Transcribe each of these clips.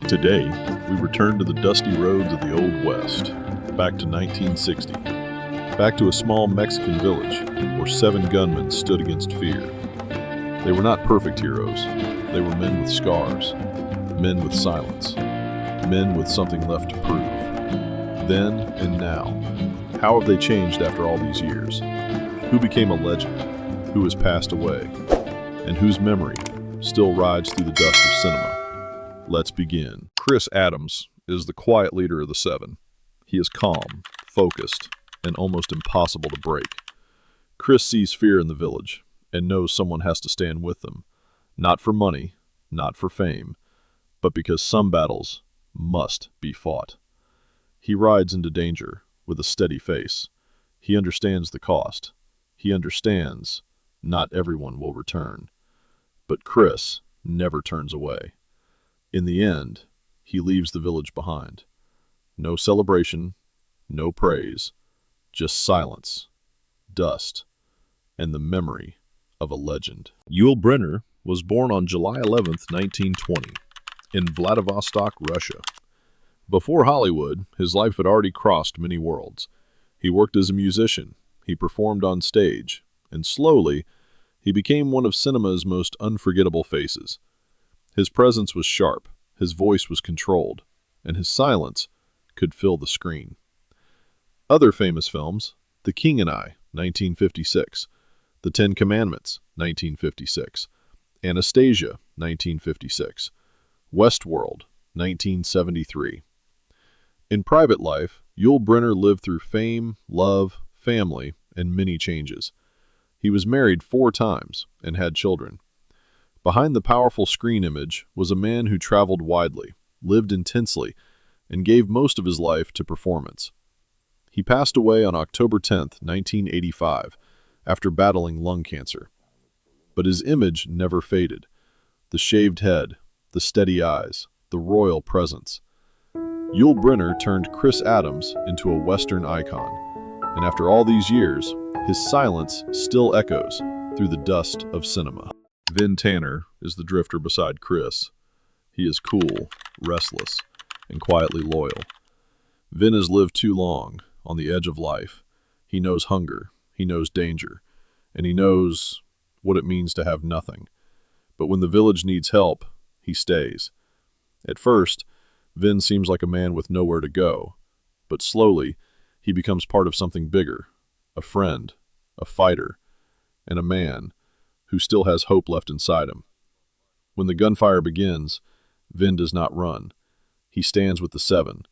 Today, we return to the dusty roads of the Old West, back to 1960, back to a small Mexican village where 7 gunmen stood against fear. They were not perfect heroes. They were men with scars, men with silence, men with something left to prove. Then and now, how have they changed after all these years? Who became a legend? Who has passed away? And whose memory still rides through the dust of cinema? Let's begin. Chris Adams is the quiet leader of the 7. He is calm, focused, and almost impossible to break. Chris sees fear in the village and knows someone has to stand with them, not for money, not for fame, but because some battles must be fought. He rides into danger with a steady face. He understands the cost. He understands not everyone will return. But Chris never turns away. In the end, he leaves the village behind. No celebration, no praise, just silence, dust, and the memory of a legend. Yul Brynner was born on July 11, 1920, in Vladivostok, Russia. Before Hollywood, his life had already crossed many worlds. He worked as a musician, he performed on stage, and slowly, he became one of cinema's most unforgettable faces. His presence was sharp, his voice was controlled, and his silence could fill the screen. Other famous films: The King and I, 1956, The 10 Commandments, 1956, Anastasia, 1956, Westworld, 1973. In private life, Yul Brynner lived through fame, love, family, and many changes. He was married 4 times and had children. Behind the powerful screen image was a man who traveled widely, lived intensely, and gave most of his life to performance. He passed away on October 10, 1985, after battling lung cancer. But his image never faded. The shaved head, the steady eyes, the royal presence. Yul Brynner turned Chris Adams into a Western icon, and after all these years, his silence still echoes through the dust of cinema. Vin Tanner is the drifter beside Chris. He is cool, restless, and quietly loyal. Vin has lived too long, on the edge of life. He knows hunger, he knows danger, and he knows what it means to have nothing. But when the village needs help, he stays. At first, Vin seems like a man with nowhere to go, but slowly, he becomes part of something bigger, a friend, a fighter, and a man who still has hope left inside him. When the gunfire begins, Vin does not run. He stands with the 7,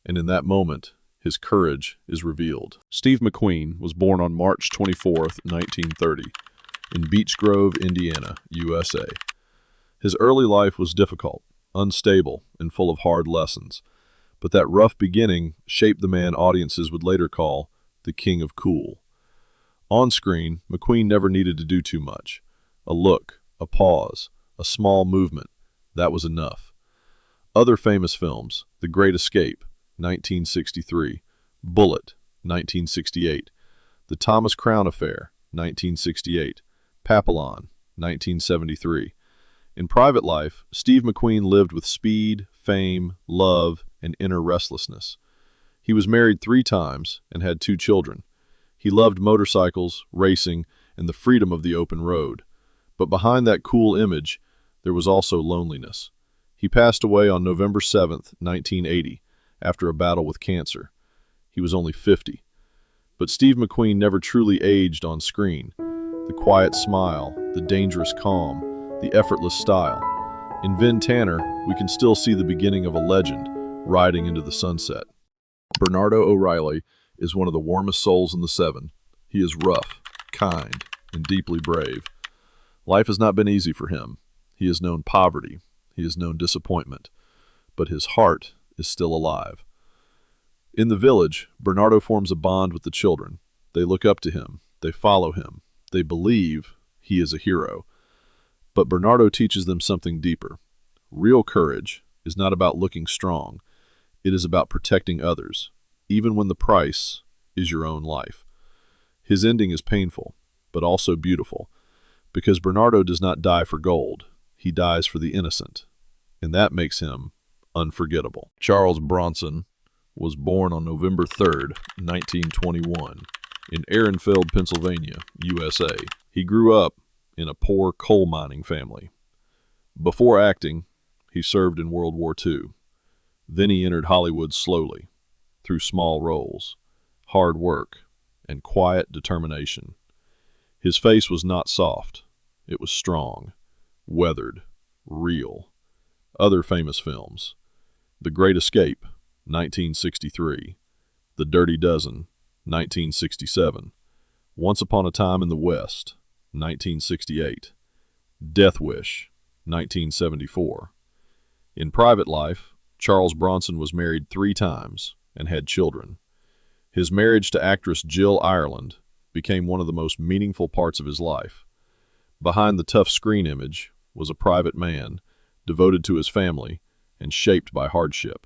and in that moment, his courage is revealed. Steve McQueen was born on March 24, 1930, in Beech Grove, Indiana, USA. His early life was difficult, unstable, and full of hard lessons, but that rough beginning shaped the man audiences would later call the King of Cool. On screen, McQueen never needed to do too much. A look, a pause, a small movement, that was enough. Other famous films: The Great Escape, 1963, Bullet, 1968, The Thomas Crown Affair, 1968, Papillon, 1973. In private life, Steve McQueen lived with speed, fame, love, and inner restlessness. He was married 3 times and had 2 children. He loved motorcycles, racing, and the freedom of the open road. But behind that cool image, there was also loneliness. He passed away on November 7, 1980, after a battle with cancer. He was only 50. But Steve McQueen never truly aged on screen. The quiet smile, the dangerous calm, the effortless style. In Vin Tanner, we can still see the beginning of a legend riding into the sunset. Bernardo O'Reilly is one of the warmest souls in the 7. He is rough, kind, and deeply brave. Life has not been easy for him. He has known poverty. He has known disappointment. But his heart is still alive. In the village, Bernardo forms a bond with the children. They look up to him. They follow him. They believe he is a hero. But Bernardo teaches them something deeper. Real courage is not about looking strong. It is about protecting others, even when the price is your own life. His ending is painful, but also beautiful, because Bernardo does not die for gold. He dies for the innocent, and that makes him unforgettable. Charles Bronson was born on November 3rd, 1921, in Ehrenfeld, Pennsylvania, USA. He grew up in a poor coal mining family. Before acting, he served in World War II. Then he entered Hollywood slowly, through small roles, hard work, and quiet determination. His face was not soft. It was strong, weathered, real. Other famous films: The Great Escape, 1963, The Dirty Dozen, 1967, Once Upon a Time in the West, 1968, Death Wish, 1974. In private life, Charles Bronson was married 3 times and had children. His marriage to actress Jill Ireland became one of the most meaningful parts of his life. Behind the tough screen image was a private man, devoted to his family and shaped by hardship.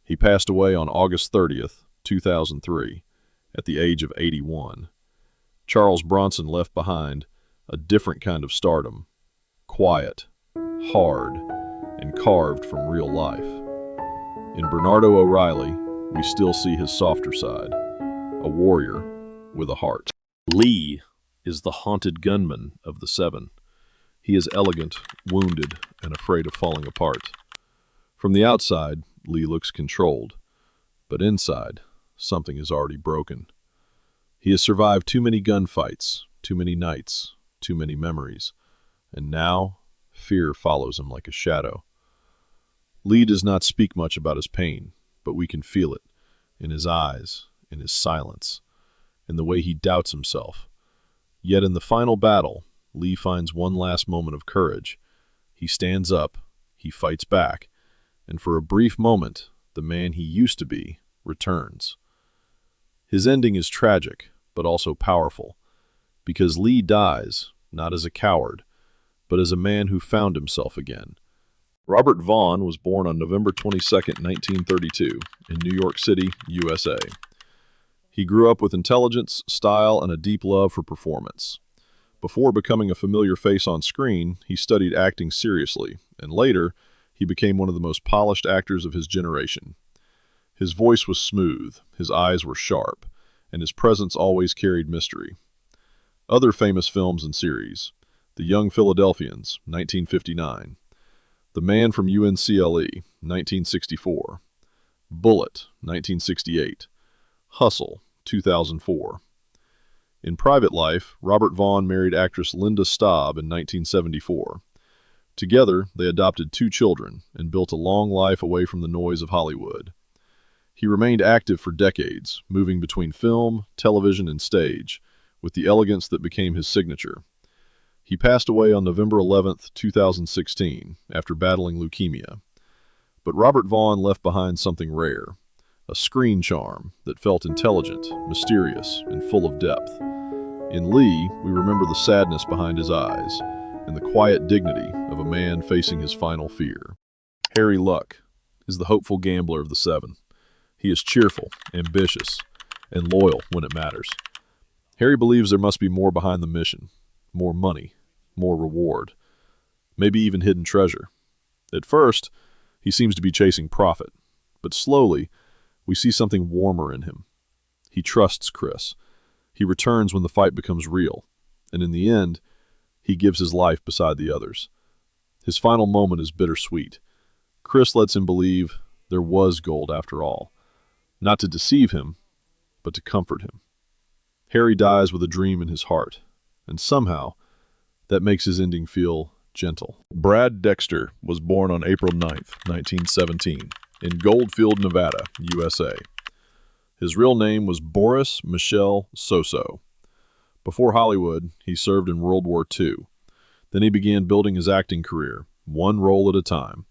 He passed away on August 30th, 2003, at the age of 81. Charles Bronson left behind a different kind of stardom, quiet, hard, and carved from real life. In Bernardo O'Reilly, we still see his softer side, a warrior with a heart. Lee is the haunted gunman of the 7. He is elegant, wounded, and afraid of falling apart. From the outside, Lee looks controlled, but inside, something is already broken. He has survived too many gunfights, too many nights, too many memories, and now fear follows him like a shadow. Lee does not speak much about his pain, but we can feel it in his eyes, in his silence, in the way he doubts himself. Yet in the final battle, Lee finds one last moment of courage. He stands up, he fights back, and for a brief moment, the man he used to be returns. His ending is tragic, but also powerful, because Lee dies not as a coward, but as a man who found himself again. Robert Vaughn was born on November 22nd, 1932, in New York City, USA. He grew up with intelligence, style, and a deep love for performance. Before becoming a familiar face on screen, he studied acting seriously, and later, he became one of the most polished actors of his generation. His voice was smooth, his eyes were sharp, and his presence always carried mystery. Other famous films and series: The Young Philadelphians, 1959, The Man from UNCLE, 1964, Bullet, 1968, Hustle, 2004. In private life, Robert Vaughn married actress Linda Staub in 1974. Together, they adopted 2 children and built a long life away from the noise of Hollywood. He remained active for decades, moving between film, television, and stage, with the elegance that became his signature. He passed away on November 11, 2016, after battling leukemia. But Robert Vaughn left behind something rare, a screen charm that felt intelligent, mysterious, and full of depth. In Lee, we remember the sadness behind his eyes and the quiet dignity of a man facing his final fear. Harry Luck is the hopeful gambler of the 7. He is cheerful, ambitious, and loyal when it matters. Harry believes there must be more behind the mission, more money, more reward, maybe even hidden treasure. At first, he seems to be chasing profit, but slowly, we see something warmer in him. He trusts Chris. He returns when the fight becomes real, and in the end, he gives his life beside the others. His final moment is bittersweet. Chris lets him believe there was gold after all, not to deceive him, but to comfort him. Harry dies with a dream in his heart, and somehow, that makes his ending feel gentle. Brad Dexter was born on April 9th, 1917, in Goldfield, Nevada, USA. His real name was Boris Michel Soso. Before Hollywood, he served in World War II. Then he began building his acting career, one role at a time.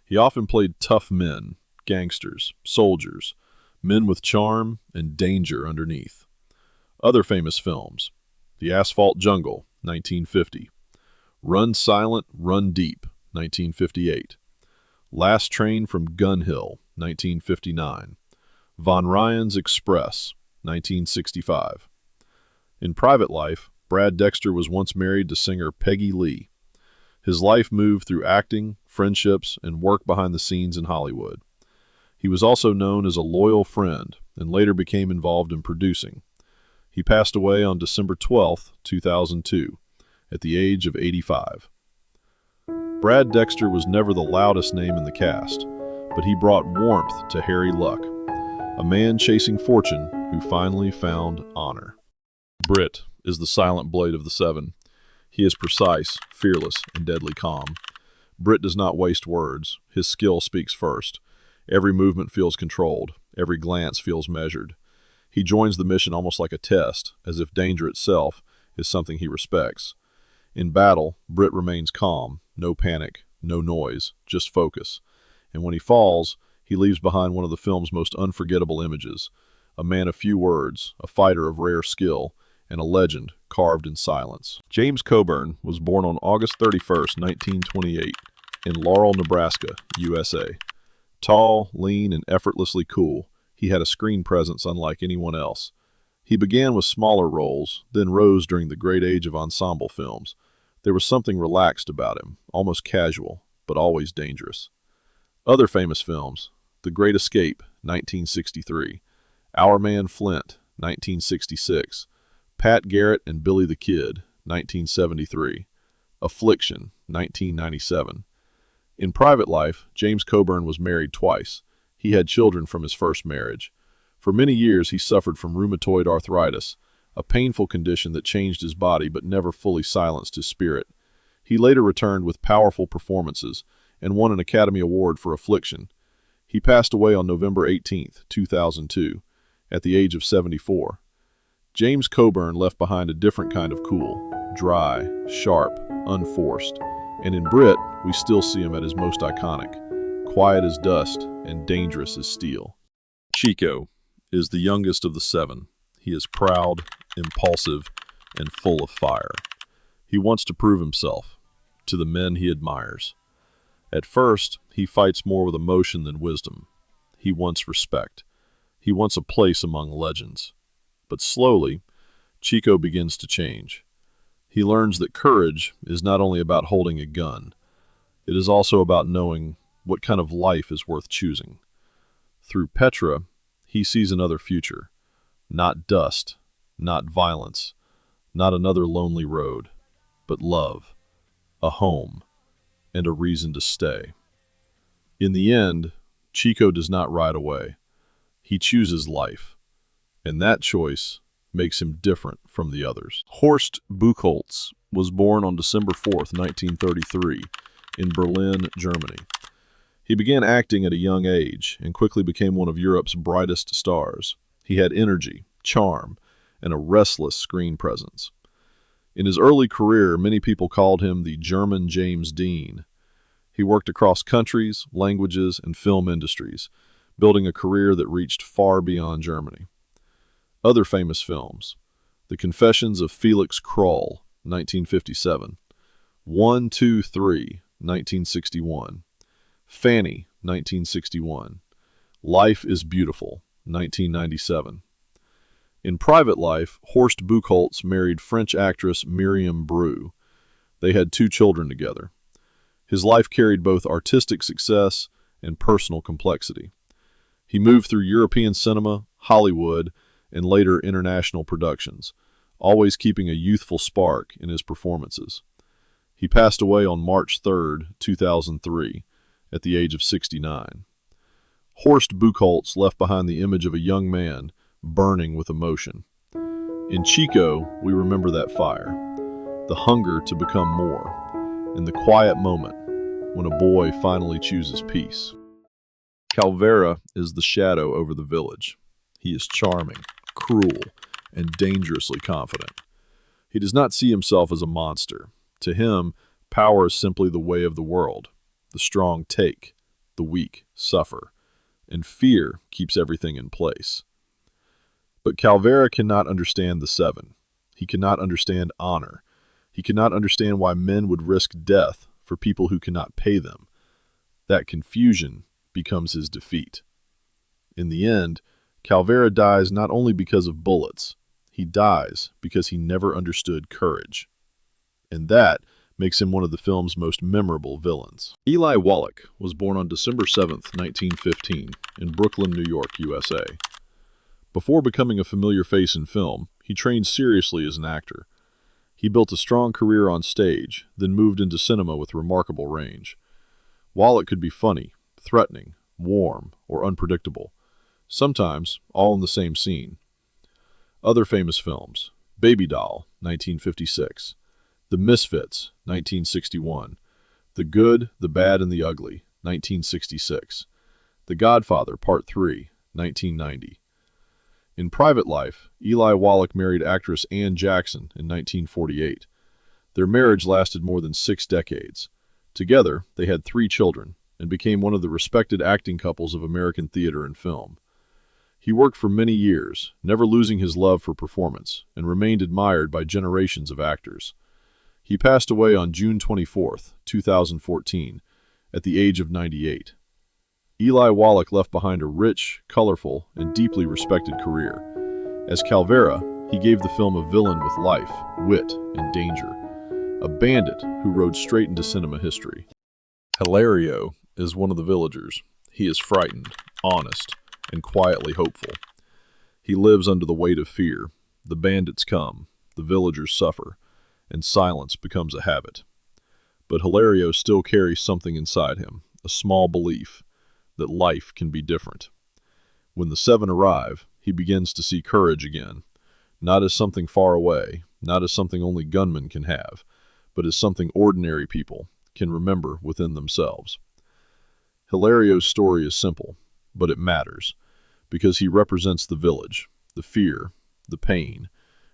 He often played tough men, gangsters, soldiers, men with charm and danger underneath. Other famous films: The Asphalt Jungle, 1950, Run Silent, Run Deep, 1958, Last Train from Gun Hill, 1959, Von Ryan's Express, 1965. In private life, Brad Dexter was once married to singer Peggy Lee. His life moved through acting, friendships, and work behind the scenes in Hollywood. He was also known as a loyal friend and later became involved in producing. He passed away on December 12, 2002, at the age of 85. Brad Dexter was never the loudest name in the cast, but he brought warmth to Harry Luck, a man chasing fortune who finally found honor. Britt is the silent blade of the seven. He is precise, fearless, and deadly calm. Britt does not waste words. His skill speaks first. Every movement feels controlled. Every glance feels measured. He joins the mission almost like a test, as if danger itself is something he respects. In battle, Britt remains calm. No panic, no noise, just focus. And when he falls, he leaves behind one of the film's most unforgettable images. A man of few words, a fighter of rare skill, and a legend carved in silence. James Coburn was born on August 31st, 1928, in Laurel, Nebraska, USA. Tall, lean, and effortlessly cool, he had a screen presence unlike anyone else. He began with smaller roles, then rose during the great age of ensemble films. There was something relaxed about him, almost casual, but always dangerous. Other famous films: The Great Escape, 1963, Our Man Flint, 1966, Pat Garrett and Billy the Kid, 1973, Affliction, 1997. In private life, James Coburn was married twice. He had children from his first marriage. For many years, he suffered from rheumatoid arthritis, a painful condition that changed his body but never fully silenced his spirit. He later returned with powerful performances and won an Academy Award for Affliction. He passed away on November 18, 2002, at the age of 74. James Coburn left behind a different kind of cool, dry, sharp, unforced, and in Britt, we still see him at his most iconic, quiet as dust and dangerous as steel. Chico is the youngest of the seven. He is proud, impulsive, and full of fire. He wants to prove himself to the men he admires. At first, he fights more with emotion than wisdom. He wants respect. He wants a place among legends. But slowly, Chico begins to change. He learns that courage is not only about holding a gun. It is also about knowing what kind of life is worth choosing. Through Petra, he sees another future. Not dust, not violence, not another lonely road, but love, a home, and a reason to stay. In the end, Chico does not ride away. He chooses life, and that choice makes him different from the others. Horst Buchholz was born on December 4th, 1933, in Berlin, Germany. He began acting at a young age and quickly became one of Europe's brightest stars. He had energy, charm, and a restless screen presence. In his early career, many people called him the German James Dean. He worked across countries, languages, and film industries, building a career that reached far beyond Germany. Other famous films: The Confessions of Felix Krull, 1957, 1, 2, 3, 1961, Fanny, 1961, Life is Beautiful, 1997. In private life, Horst Buchholz married French actress Miriam Bru. They had 2 children together. His life carried both artistic success and personal complexity. He moved through European cinema, Hollywood, and later international productions, always keeping a youthful spark in his performances. He passed away on March 3, 2003, at the age of 69. Horst Buchholz left behind the image of a young man burning with emotion. In Chico, we remember that fire, the hunger to become more, and the quiet moment when a boy finally chooses peace. Calvera is the shadow over the village. He is charming, cruel, and dangerously confident. He does not see himself as a monster. To him, power is simply the way of the world. The strong take, the weak suffer, and fear keeps everything in place. But Calvera cannot understand the seven. He cannot understand honor. He cannot understand why men would risk death for people who cannot pay them. That confusion becomes his defeat. In the end, Calvera dies not only because of bullets. He dies because he never understood courage. And that makes him one of the film's most memorable villains. Eli Wallach was born on December 7, 1915, in Brooklyn, New York, USA. Before becoming a familiar face in film, he trained seriously as an actor. He built a strong career on stage, then moved into cinema with remarkable range. Wallach could be funny, threatening, warm, or unpredictable, sometimes all in the same scene. Other famous films: Baby Doll, 1956, The Misfits, 1961, The Good, the Bad, and the Ugly, 1966, The Godfather, Part 3, 1990. In private life, Eli Wallach married actress Ann Jackson in 1948. Their marriage lasted more than 6 decades. Together, they had 3 children and became one of the respected acting couples of American theater and film. He worked for many years, never losing his love for performance, and remained admired by generations of actors. He passed away on June 24, 2014, at the age of 98. Eli Wallach left behind a rich, colorful, and deeply respected career. As Calvera, he gave the film a villain with life, wit, and danger, a bandit who rode straight into cinema history. Hilario is one of the villagers. He is frightened, honest, and quietly hopeful. He lives under the weight of fear. The bandits come, the villagers suffer, and silence becomes a habit. But Hilario still carries something inside him, a small belief that life can be different. When the 7 arrive, he begins to see courage again, not as something far away, not as something only gunmen can have, but as something ordinary people can remember within themselves. Hilario's story is simple, but it matters, because he represents the village, the fear, the pain,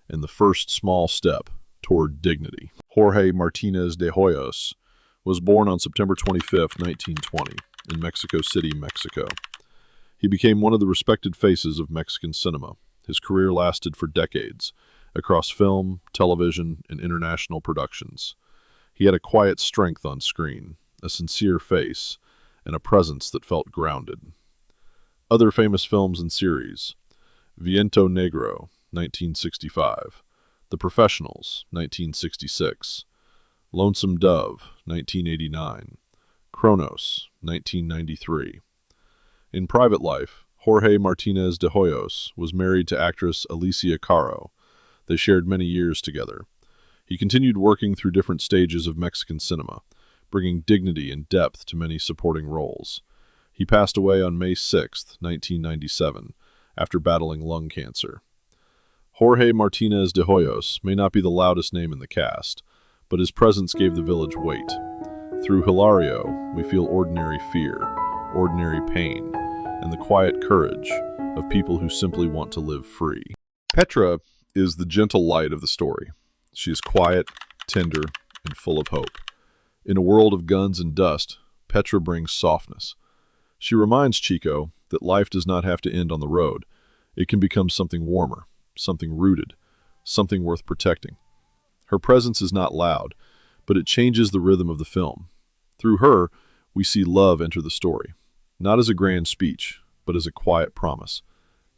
and the first small step toward dignity. Jorge Martinez de Hoyos was born on September 25, 1920, in Mexico City, Mexico. He became one of the respected faces of Mexican cinema. His career lasted for decades, across film, television, and international productions. He had a quiet strength on screen, a sincere face, and a presence that felt grounded. Other famous films and series: Viento Negro, 1965, The Professionals, 1966, Lonesome Dove, 1989, Kronos, 1993. In private life, Jorge Martinez de Hoyos was married to actress Alicia Caro. They shared many years together. He continued working through different stages of Mexican cinema, bringing dignity and depth to many supporting roles. He passed away on May 6, 1997, after battling lung cancer. Jorge Martinez de Hoyos may not be the loudest name in the cast, but his presence gave the village weight. Through Hilario, we feel ordinary fear, ordinary pain, and the quiet courage of people who simply want to live free. Petra is the gentle light of the story. She is quiet, tender, and full of hope. In a world of guns and dust, Petra brings softness. She reminds Chico that life does not have to end on the road. It can become something warmer, something rooted, something worth protecting. Her presence is not loud, but it changes the rhythm of the film. Through her, we see love enter the story, not as a grand speech, but as a quiet promise.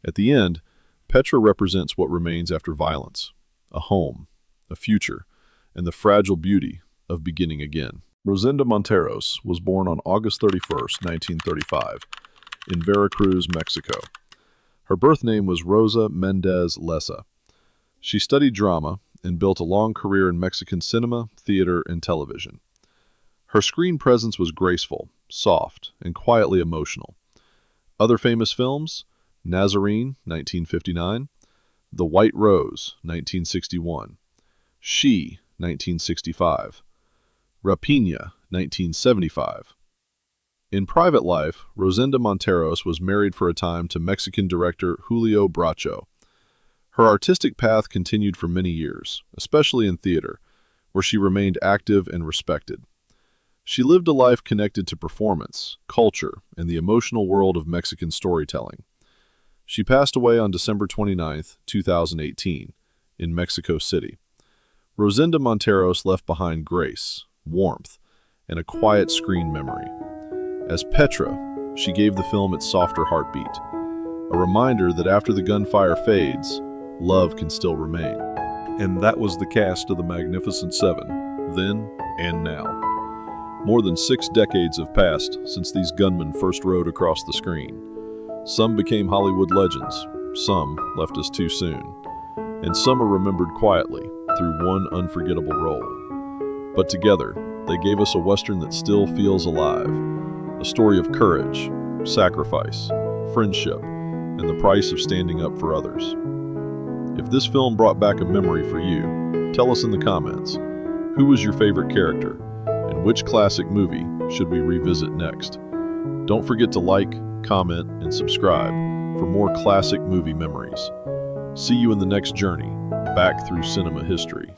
At the end, Petra represents what remains after violence: a home, a future, and the fragile beauty of beginning again. Rosenda Monteros was born on August 31, 1935, in Veracruz, Mexico. Her birth name was Rosa Mendez Lessa. She studied drama and built a long career in Mexican cinema, theater, and television. Her screen presence was graceful, soft, and quietly emotional. Other famous films: Nazarene, 1959, The White Rose, 1961, She, 1965, Rapiña, 1975. In private life, Rosenda Monteros was married for a time to Mexican director Julio Bracho. Her artistic path continued for many years, especially in theater, where she remained active and respected. She lived a life connected to performance, culture, and the emotional world of Mexican storytelling. She passed away on December 29, 2018, in Mexico City. Rosenda Monteros left behind grace, warmth, and a quiet screen memory. As Petra, she gave the film its softer heartbeat, a reminder that after the gunfire fades, love can still remain. And that was the cast of The Magnificent Seven, then and now. More than 6 decades have passed since these gunmen first rode across the screen. Some became Hollywood legends, some left us too soon, and some are remembered quietly through one unforgettable role. But together, they gave us a Western that still feels alive, a story of courage, sacrifice, friendship, and the price of standing up for others. If this film brought back a memory for you, tell us in the comments. Who was your favorite character, and which classic movie should we revisit next? Don't forget to like, comment, and subscribe for more classic movie memories. See you in the next journey back through cinema history.